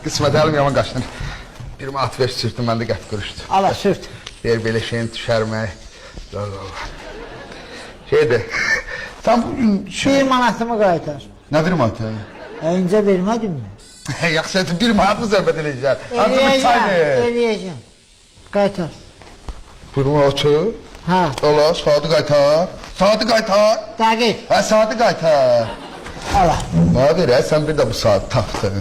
Qismət əlim yaman qaçdın. Bir manat ver sürtdüm, mən də qət qırışdı. Ala sürt. Ver belə şeyin düşərmək. Şeydir, sən bugün... Bir manatımı qaytar. Nə bir manatı? Öncə vermədin mi? Yaxşı, bir manat mı zəhbət eləyəcək? Ancaq bir çay ver. Eləyəcəm. Qaytar. Bir manatı? Ha. Ola, saatı qaytar. Saatı qaytar. Dəqiq. Hə, saatı qaytar. Ala. Bana ver, sən bir də bu saat taxtın.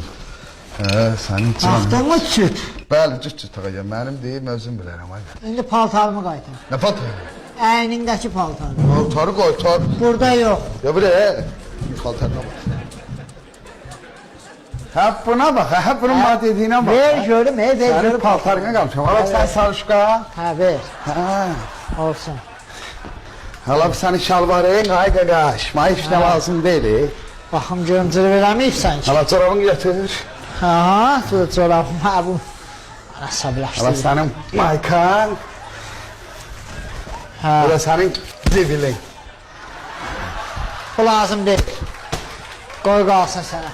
Hə, sənin canın. Taxtın mı sürt? Bəli, cüt-cüt ağacam, mənim deyim, özüm bilərəm. İndi paltarımı qaytar. Nə paltarı? Əynindəki paltarı. Paltarı qaytar. Burada yox. Ya buraya, paltarına bax. Hə, buna bax, hə, bunun bana dediyinə bax. Ver görüm, ver Sənin görüm. paltarına qalmışam. Hala sən sarışqa. Hə, ver. Hə. Olsun. Hala sənin şalvarın, ay qaqaş. Mənə heç nə lazım deyil. Baxım görüm cırı verəməyibsən ki. Hala çorabını gətir. Ha, çorabım, ha bu. Hala Asablaşdı. sənin maykan. Ha, Bu da sənin zibilin. bu lazım deyil. Qoy qalsın sənə.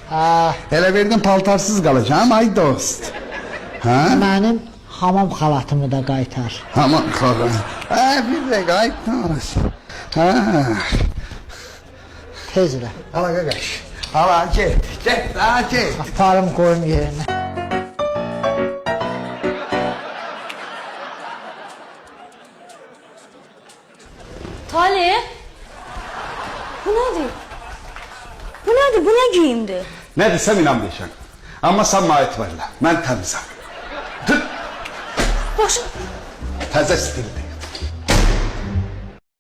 Ha, Elə verdin paltarsız qalacağım, ay dost. Hə? mənim hamam xalatımı da qaytar. Aman xalan. Hə, bir də qayıtdınız. Hə. Tez elə. Hala qaqaş. Hala get, daha get. Aparım qoyum yerinə. Talih. Bu nedir? Bu nedir? Bu ne giyimdi? Nə desəm inanmayacaq. Amma sən mənə etibarla. Mən təmizəm. Tut, Başım. təzə stildir.